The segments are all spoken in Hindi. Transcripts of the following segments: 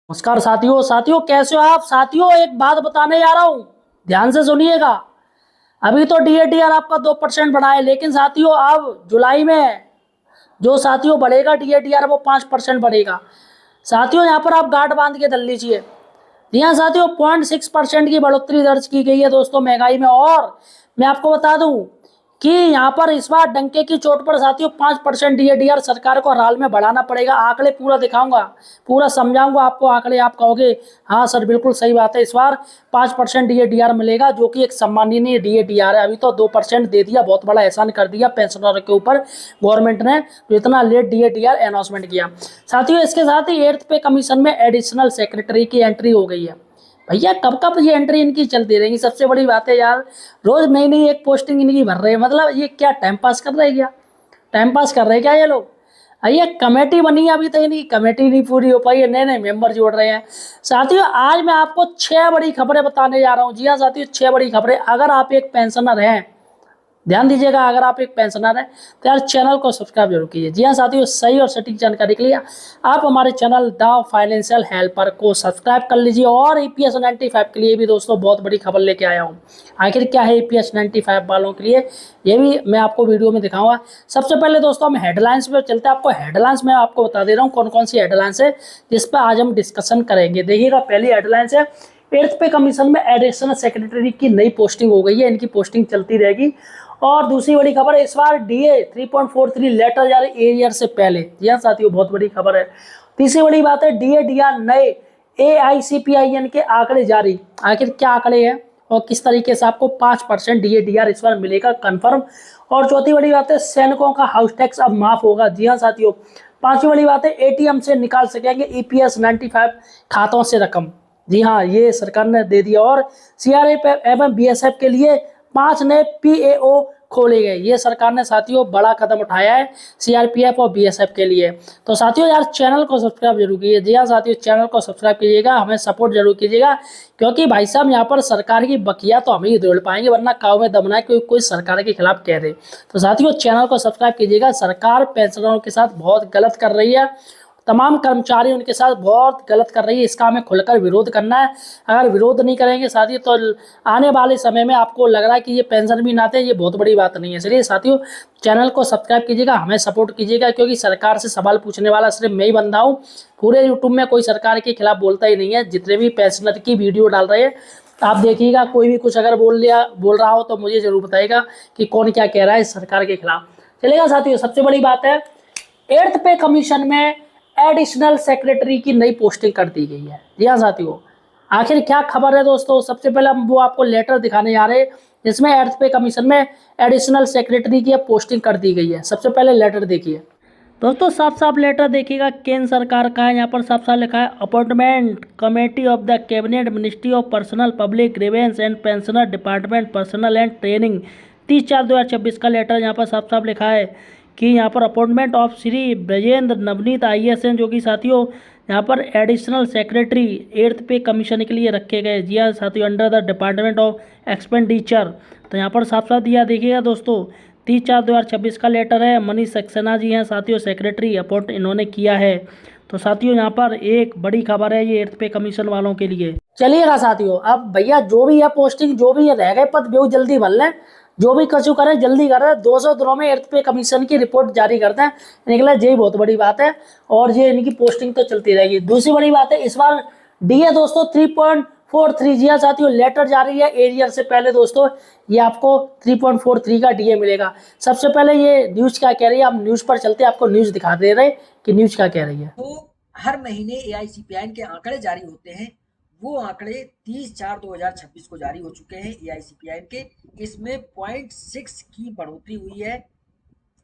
नमस्कार साथियों। साथियों कैसे हो आप? साथियों एक बात बताने जा रहा हूं, ध्यान से सुनिएगा। अभी तो डीएडीआर आपका 2% बढ़ा है, लेकिन साथियों अब जुलाई में जो साथियों बढ़ेगा डीएडीआर वो 5% बढ़ेगा। साथियों यहाँ पर आप गांठ बांध के चल लीजिए। जी हाँ साथियों, 0.6% की बढ़ोतरी दर्ज की गई है दोस्तों महंगाई में। और मैं आपको बता दूं कि यहाँ पर इस बार डंके की चोट पर साथियों 5% डीएडीआर सरकार को हर हाल में बढ़ाना पड़ेगा। आंकड़े पूरा दिखाऊंगा, पूरा समझाऊंगा आपको आंकड़े। आप कहोगे हाँ सर बिल्कुल सही बात है, इस बार 5% डीएडीआर मिलेगा, जो कि एक सम्माननीय डीएडीआर है। अभी तो 2% दे दिया, बहुत बड़ा एहसान कर दिया पेंशनरों के ऊपर गवर्नमेंट ने, जो इतना लेट डीएडीआर अनाउंसमेंट किया। साथियों इसके साथ ही 8th पे कमीशन में एडिशनल सेक्रेटरी की एंट्री हो गई है। भैया कब कब ये एंट्री इनकी चलती रहेगी? सबसे बड़ी बात है यार, रोज नई नई एक पोस्टिंग इनकी भर रहे हैं। मतलब ये क्या टाइम पास कर रहे हैं? क्या टाइम पास कर रहे हैं क्या ये लोग? भैया कमेटी बनी है, अभी तक इनकी कमेटी नहीं पूरी हो पाई है, नए नए मेंबर जोड़ रहे हैं। साथियों आज मैं आपको 6 बड़ी खबरें बताने जा रहा हूँ। जी हाँ साथियों, 6 बड़ी खबरें। अगर आप एक पेंशनर हैं, ध्यान दीजिएगा, अगर आप एक पेंशनर हैं तो यार चैनल को सब्सक्राइब जरूर कीजिए। जी हाँ साथियों, सही और सटीक जानकारी के लिए आप हमारे चैनल द फाइनेंशियल हेल्पर को सब्सक्राइब कर लीजिए। और ईपीएस 95 के लिए भी दोस्तों बहुत बड़ी खबर लेके आया हूँ। आखिर क्या है ईपीएस 95 वालों के लिए, ये भी मैं आपको वीडियो में दिखाऊंगा। सबसे पहले दोस्तों हम हेडलाइंस पे चलते हैं। आपको हेडलाइंस में आपको बता दे रहा हूँ कौन कौन सी हेडलाइंस है जिस पर आज हम डिस्कशन करेंगे। देखिएगा, पहली हेडलाइंस है 8th पे कमीशन में एडिशनल सेक्रेटरी की नई पोस्टिंग हो गई है, इनकी पोस्टिंग चलती रहेगी। और दूसरी बड़ी खबर है, इस बार डीए 3.43 लेटर जारी एरियर से पहले। जी हाँ साथियों, बहुत बड़ी खबर है। तीसरी बड़ी बात है, डीएडीआर नए एआईसीपीआईएन के आंकड़े जारी। आखिर क्या आंकड़े हैं और किस तरीके से आपको 5% डीएडीआर इस बार मिलेगा कंफर्म। और चौथी बड़ी बात है, सैनिकों का हाउस टैक्स अब माफ होगा। जी हाँ साथियों। पांचवी बड़ी बात है, एटीएम से निकाल सकेंगे ईपीएस 95 खातों से रकम। जी हाँ, ये सरकार ने दे दिया। और सीआरपीएफ एवं बीएसएफ के लिए 5 नए पीएओ खोले गए। ये सरकार ने साथियों बड़ा कदम उठाया है सीआरपीएफ और बीएसएफ के लिए। तो साथियों यार चैनल को सब्सक्राइब जरूर कीजिए। जी हाँ साथियों, चैनल को सब्सक्राइब कीजिएगा, हमें सपोर्ट जरूर कीजिएगा। क्योंकि भाई साहब यहाँ पर सरकार की बकिया तो हम ही जोड़ पाएंगे, वरना काव में दमना है कोई सरकार के खिलाफ कह दे। तो साथियों चैनल को सब्सक्राइब कीजिएगा। सरकार पेंशनरों के साथ बहुत गलत कर रही है, तमाम कर्मचारी उनके साथ बहुत गलत कर रही है। इसका हमें खुलकर विरोध करना है। अगर विरोध नहीं करेंगे साथियों तो आने वाले समय में आपको लग रहा है कि ये पेंशन भी ना आते, ये बहुत बड़ी बात नहीं है। चलिए साथियों चैनल को सब्सक्राइब कीजिएगा, हमें सपोर्ट कीजिएगा। क्योंकि सरकार से सवाल पूछने वाला सिर्फ मैं ही बंदा हूँ। पूरे यूट्यूब में कोई सरकार के खिलाफ बोलता ही नहीं है। जितने भी पेंशनर की वीडियो डाल रहे हैं आप देखिएगा, कोई भी कुछ अगर बोल रहा हो तो मुझे जरूर बताइएगा कि कौन क्या कह रहा है सरकार के खिलाफ। चलेगा साथियों, सबसे बड़ी बात है 8th पे कमीशन में एडिशनल सेक्रेटरी की नई पोस्टिंग कर दी गई है। जी हाँ साथियों, आखिर क्या खबर है दोस्तों? सबसे पहले हम वो आपको लेटर दिखाने जा रहे हैं जिसमें 8th पे कमीशन में एडिशनल सेक्रेटरी की पोस्टिंग कर दी गई है। सबसे पहले लेटर देखिए दोस्तों, साफ साफ लेटर देखिएगा, केंद्र सरकार का है। यहाँ पर साफ साफ लिखा है, appointment committee of the cabinet ministry of personnel public grievance and pensioner department personal and training 30/4/2024 का लेटर। यहाँ पर साफ साफ लिखा है कि यहाँ पर appointment of Shri Brajendra Navneet IAS, जो कि साथियों यहाँ पर एडिशनल सेक्रेटरी 8th पे कमीशन के लिए रखे गए। जी हाँ साथियों, under the department of expenditure. तो यहाँ पर साफ साफ दिया देखिएगा दोस्तों, 30/4/2024 का लेटर है। मनीष सक्सेना जी हैं साथियों सेक्रेटरी अपॉइंट इन्होंने किया है। तो साथियों यहाँ पर एक बड़ी खबर है ये 8th पे कमीशन वालों के लिए। चलिएगा साथियों, अब भैया जो भी है पोस्टिंग, जो भी रह गए पद बेहू जल्दी भर लें, जो भी कछु करें जल्दी करें। 200 दिनों में 8th पे कमीशन की रिपोर्ट जारी करते हैं, निकला यही बहुत बड़ी बात है। और ये इनकी पोस्टिंग तो चलती रहेगी। दूसरी बड़ी बात है, इस बार डीए दोस्तों 3.43। जी हाँ साथियों, लेटर जारी है एरियर से पहले दोस्तों, ये आपको 3.43 का डीए मिलेगा। सबसे पहले ये न्यूज क्या कह रही है, हम न्यूज पर चलते हैं, आपको न्यूज दिखा दे रहे कि न्यूज क्या कह रही है। तो हर महीने एआईसीपीआई के आंकड़े जारी होते हैं। वो आंकड़े 30/4/2026 को जारी हो चुके हैं एआईसीपीआई के। इसमें 0.6 की बढ़ोतरी हुई है।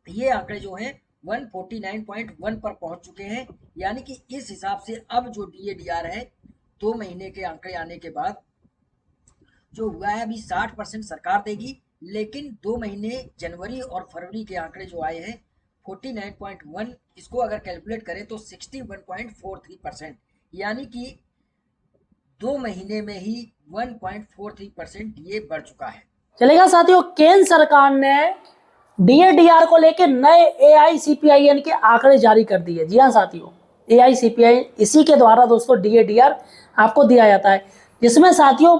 ये आंकड़े जो हैं 149.1 पर पहुंच चुके हैं। यानी कि इस हिसाब से अब जो डीएडीआर है 2 महीने के आंकड़े आने के बाद जो हुआ है, अभी 60% सरकार देगी। लेकिन 2 महीने जनवरी और फरवरी के आंकड़े जो आए हैं 49.1, इसको अगर कैलकुलेट करें तो 61.43%, यानी कि 2 महीने में ही 1.43% ये बढ़ चुका है। चलेगा साथियों, केंद्र सरकार ने डीएडीआर को लेकर नए एआईसीपीआईएन के आंकड़े जारी कर दिए। जी हाँ साथियों, AICPI इसी के द्वारा दोस्तों DADR आपको दिया जाता है, जिसमें साथियों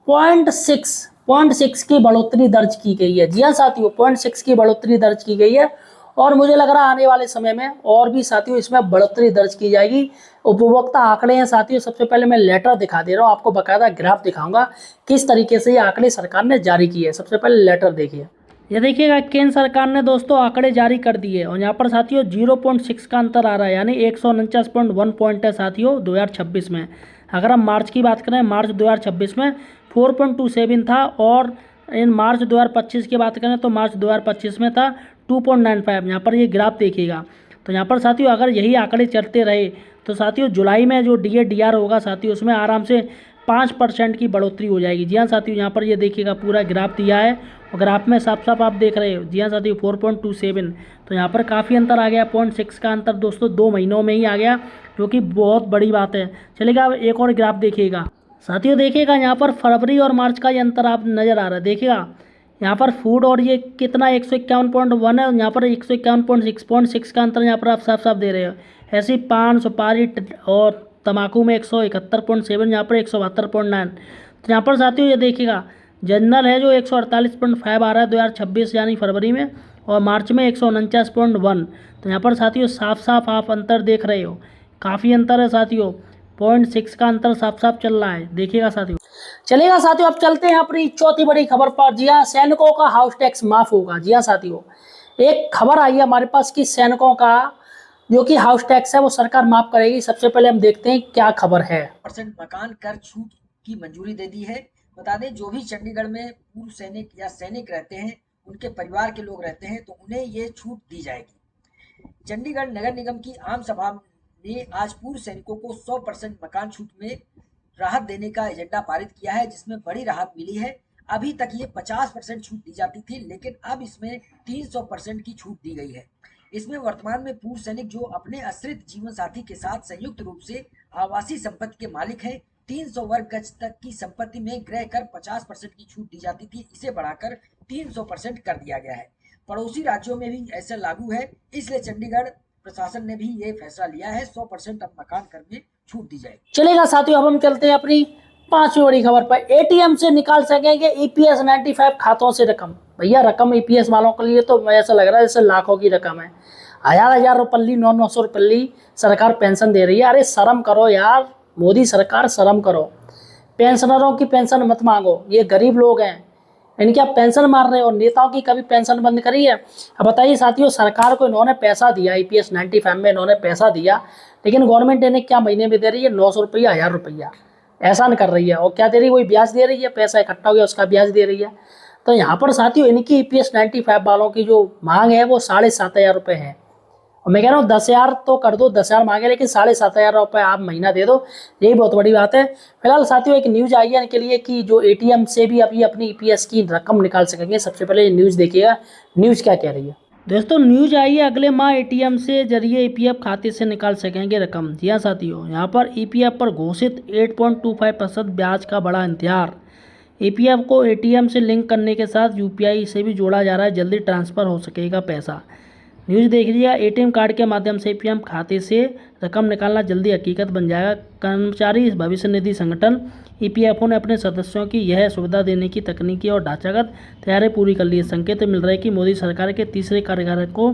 0.6 की बढ़ोतरी दर्ज की गई है। जी हाँ साथियों, 0.6 की बढ़ोतरी दर्ज की गई है और मुझे लग रहा है आने वाले समय में और भी साथियों इसमें बढ़ोतरी दर्ज की जाएगी। उपभोक्ता आंकड़े हैं साथियों, सबसे पहले मैं लेटर दिखा दे रहा हूँ आपको, बकायदा ग्राफ दिखाऊंगा किस तरीके से ये आंकड़े सरकार ने जारी किए हैं। सबसे पहले लेटर देखिए, ये देखिएगा केंद्र सरकार ने दोस्तों आंकड़े जारी कर दिए और यहाँ पर साथियों 0.6 का अंतर आ रहा है, यानी 149.1 पॉइंट है साथियों 2026 में। अगर हम मार्च की बात करें, मार्च 2026 में 4.27 था और इन मार्च 2025 की बात करें तो मार्च 2025 में था 2.95। यहाँ पर ये ग्राफ देखिएगा। तो यहाँ पर साथियों अगर यही आंकड़े चलते रहे तो साथियों जुलाई में जो DADR होगा साथियों उसमें आराम से 5% की बढ़ोतरी हो जाएगी। जी हाँ साथियों, यहाँ पर ये देखिएगा पूरा ग्राफ दिया है और ग्राफ में साफ साफ आप देख रहे हो। जी हाँ साथियों 4.27, तो यहाँ पर काफ़ी अंतर आ गया। 0.6 का अंतर दोस्तों 2 महीनों में ही आ गया, जो कि बहुत बड़ी बात है। चलिएगा अब एक और ग्राफ देखिएगा साथियों, देखिएगा यहाँ पर फरवरी और मार्च का ये अंतर आप नज़र आ रहा है। देखिएगा यहाँ पर फूड और ये कितना 151.1 है और यहाँ पर 151.6 का अंतर यहाँ पर आप साफ साफ दे रहे हो। ऐसे ही पान, सुपारी और तम्बाकू में 171.7, यहाँ पर 172.9। तो यहाँ पर साथियों ये देखिएगा जनरल है जो 148.5 आ रहा है 2026 यानी फरवरी में, और मार्च में 149.1। तो यहाँ पर साथियों साफ साफ आप अंतर देख रहे हो, काफ़ी अंतर है साथियों। 0.6 का अंतर साफ साफ चल रहा है, देखिएगा साथियों। चलेगा साथियों, अब चलते हैं अपनी चौथी बड़ी खबर पर। जी हाँ, सैनिकों का हाउस टैक्स माफ होगा। जी हाँ साथियों, एक खबर आई है हमारे पास कि सैनिकों का जो कि हाउस टैक्स है वो सरकार माफ करेगी। सबसे पहले हम देखते हैं क्या खबर है। % मकान कर छूट की मंजूरी दे दी है। बता दें जो भी चंडीगढ़ में पूर्व सैनिक या सैनिक रहते हैं, उनके परिवार के लोग रहते हैं, तो उन्हें ये छूट दी जाएगी। चंडीगढ़ नगर निगम की आम सभा ने आज पूर्व सैनिकों को 100% मकान छूट में राहत देने का एजेंडा पारित किया है, जिसमें बड़ी राहत मिली है। अभी तक ये 50% छूट दी जाती थी, लेकिन अब इसमें 300% की छूट दी गई है। इसमें वर्तमान में पूर्व सैनिक जो अपने आश्रित जीवन साथी के साथ संयुक्त रूप से आवासीय संपत्ति के मालिक हैं, 300 वर्ग गज तक की संपत्ति में गृह कर 50% की छूट दी जाती थी, इसे बढ़ाकर 300% कर दिया गया है। पड़ोसी राज्यों में भी ऐसा लागू है, इसलिए चंडीगढ़ प्रशासन ने भी ये फैसला लिया है, 100% अब मकान कर में छूट दी जाएगी। चलेगा साथियों, अब हम चलते हैं अपनी पांचवी बड़ी खबर पर। ATM से निकाल सकेंगे EPS 95 खातों से रकम। भैया रकम EPS वालों के लिए तो ऐसा लग रहा है जैसे लाखों की रकम है। हजार रुपये, 900 रुपये सरकार पेंशन दे रही है। अरे शर्म करो यार, मोदी सरकार शर्म करो। पेंशनरों की पेंशन मत मांगो, ये गरीब लोग हैं, इनकी आप पेंशन मार रहे हो। नेताओं की कभी पेंशन बंद करी है? अब बताइए साथियों, सरकार को इन्होंने पैसा दिया, EPS 95 में इन्होंने पैसा दिया, लेकिन गवर्नमेंट इन्हें क्या महीने में दे रही है? 900 रुपया, 1000 रुपया एहसान कर रही है। और क्या दे रही है? वही ब्याज दे रही है, पैसा इकट्ठा हो गया उसका ब्याज दे रही है। तो यहाँ पर साथियों इनकी EPS 95 वालों की जो मांग है वो 7500 रुपये है। और मैं कह रहा हूँ 10,000 तो कर दो, 10,000 मांगे लेकिन 7500 रुपये आप महीना दे दो, यही बहुत बड़ी बात है। फिलहाल साथियों एक न्यूज आई है इनके लिए कि जो ATM से भी अभी अपनी EPS की रकम निकाल सकेंगे। सबसे पहले ये न्यूज़ देखिएगा, न्यूज़ क्या कह रही है। दोस्तों न्यूज आई है अगले माह ATM से जरिए EPF खाते से निकाल सकेंगे रकम। जी हाँ साथियों, यहाँ पर EPF पर घोषित 8.25% ब्याज का बड़ा इंतजार। EPF को ATM से लिंक करने के साथ UPI से भी जोड़ा जा रहा है, जल्दी ट्रांसफ़र हो सकेगा पैसा। न्यूज़ देख लीजिए, ATM कार्ड के माध्यम से EPF खाते से रकम निकालना जल्दी हकीकत बन जाएगा। कर्मचारी भविष्य निधि संगठन EPFO ने अपने सदस्यों की यह सुविधा देने की तकनीकी और ढांचागत तैयारी पूरी कर ली है। संकेत मिल रहा है कि मोदी सरकार के तीसरे कार्यकाल को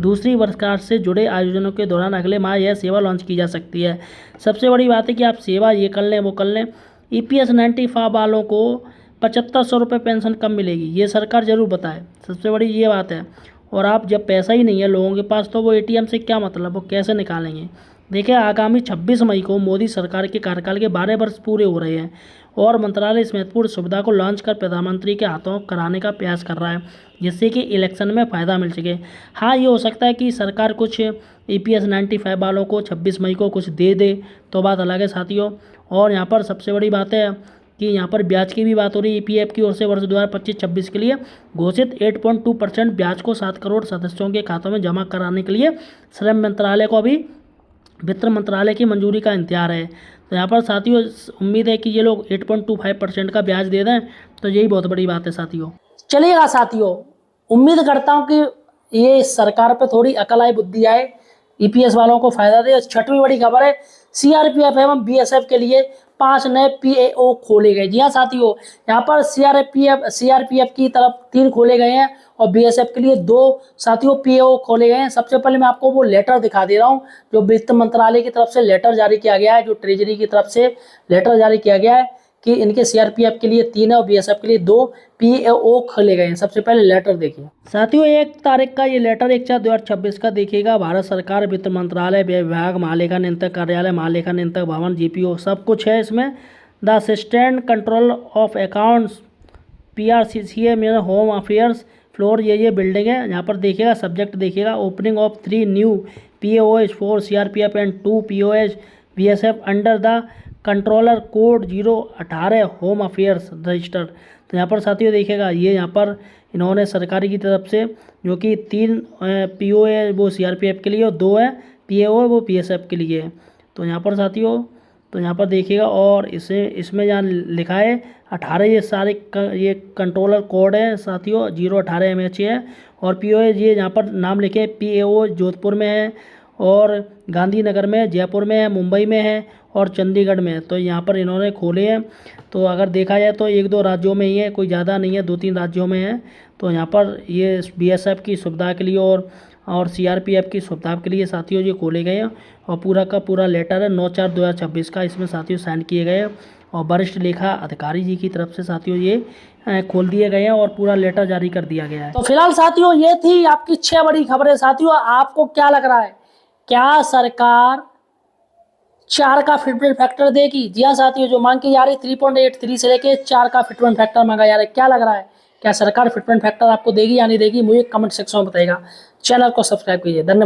दूसरी वर्षगांठ से जुड़े आयोजनों के दौरान अगले माह यह सेवा लॉन्च की जा सकती है। सबसे बड़ी बात है कि आप सेवा ये कर लें वो कर लें। EPS 95 वालों को 7500 रुपये पेंशन कम मिलेगी, ये सरकार ज़रूर बताए, सबसे बड़ी ये बात है। और आप जब पैसा ही नहीं है लोगों के पास तो वो ATM से क्या मतलब, वो कैसे निकालेंगे। देखिए आगामी 26 मई को मोदी सरकार के कार्यकाल के 12 वर्ष पूरे हो रहे हैं और मंत्रालय इस महत्वपूर्ण सुविधा को लॉन्च कर प्रधानमंत्री के हाथों कराने का प्रयास कर रहा है, जिससे कि इलेक्शन में फ़ायदा मिल सके। हाँ, ये हो सकता है कि सरकार कुछ EPS 95 वालों को 26 मई को कुछ दे दे, तो बात अलग है साथियों। और यहाँ पर सबसे बड़ी बात है कि यहाँ पर ब्याज की भी बात हो रही है। EPF की ओर से वर्ष 2025-26 के लिए घोषित 8.2% ब्याज को 7 करोड़ सदस्यों के खातों में जमा कराने के लिए श्रम मंत्रालय को अभी वित्त मंत्रालय की मंजूरी का इंतजार है। तो यहाँ पर साथियों उम्मीद है कि ये लोग 8.25% का ब्याज दे दें, तो यही बहुत बड़ी बात है साथियों। चलिएगा साथियों, उम्मीद करता हूँ कि ये सरकार पे थोड़ी अकल आए, बुद्धि आए, ईपीएस वालों को फायदा दे। छठवीं बड़ी खबर है, सीआरपीएफ एवं बीएसएफ के लिए 5 नए पीएओ खोले गए। जी हाँ साथियों, यहाँ पर सीआरपीएफ की तरफ 3 खोले गए हैं और बीएसएफ के लिए 2 साथियों पीएओ खोले गए हैं। सबसे पहले मैं आपको वो लेटर दिखा दे रहा हूँ जो वित्त मंत्रालय की तरफ से लेटर जारी किया गया है, जो ट्रेजरी की तरफ से लेटर जारी किया गया है कि इनके सीआरपीएफ के लिए 3 है और बीएसएफ के लिए 2 पीएओ खोले गए हैं। सबसे पहले लेटर देखिए साथियों, 1 तारीख का ये लेटर 1/4/2026 का देखिएगा। भारत सरकार वित्त मंत्रालय विभाग महालेखा नियंत्रक कार्यालय महालेखा नियंत्रक भवन जीपीओ सब कुछ है इसमें। The assistant control of accounts PRCCA में होम अफेयर्स फ्लोर ये बिल्डिंग है। यहाँ पर देखिएगा सब्जेक्ट देखिएगा, opening of 3 new POS 4 CRPF and 2 POS BSF under the controller code 018 home affairs register. तो यहाँ पर साथियों देखिएगा, ये यहाँ पर इन्होंने सरकारी की तरफ से जो कि 3 PO है वो CRPF के लिए और 2 है PAO है वो BSF के लिए। तो यहाँ पर साथियों, तो यहाँ पर देखिएगा और इसमें यहाँ लिखा है 18 ये सारे ये कंट्रोलर कोड है साथियों, 018 MH है। और POS ये यहाँ पर नाम लिखे PAO जोधपुर में है और गांधीनगर में, जयपुर में है, मुंबई में है और चंडीगढ़ में है। तो यहाँ पर इन्होंने खोले हैं। तो अगर देखा जाए तो 1-2 राज्यों में ही है, कोई ज़्यादा नहीं है, 2-3 राज्यों में है। तो यहाँ पर ये BSF की सुविधा के लिए और CRPF की सुविधा के लिए साथियों ये खोले गए हैं। और पूरा का पूरा लेटर है 9/4/2026 का, इसमें साथियों साइन किए गए हैं और वरिष्ठ लेखा अधिकारी जी की तरफ से साथियों ये खोल दिए गए हैं और पूरा लेटर जारी कर दिया गया है। तो फिलहाल साथियों ये थी आपकी 6 बड़ी खबरें। साथियों आपको क्या लग रहा है, क्या सरकार 4 का फिटमेंट फैक्टर देगी? जी हाँ साथियों, जो मांग की जा रही 3.83 से लेके 4 का फिटमेंट फैक्टर मांगा जा रहा है, क्या लग रहा है, क्या सरकार फिटमेंट फैक्टर आपको देगी या नहीं देगी? मुझे कमेंट सेक्शन में बताइएगा। चैनल को सब्सक्राइब कीजिए। धन्यवाद।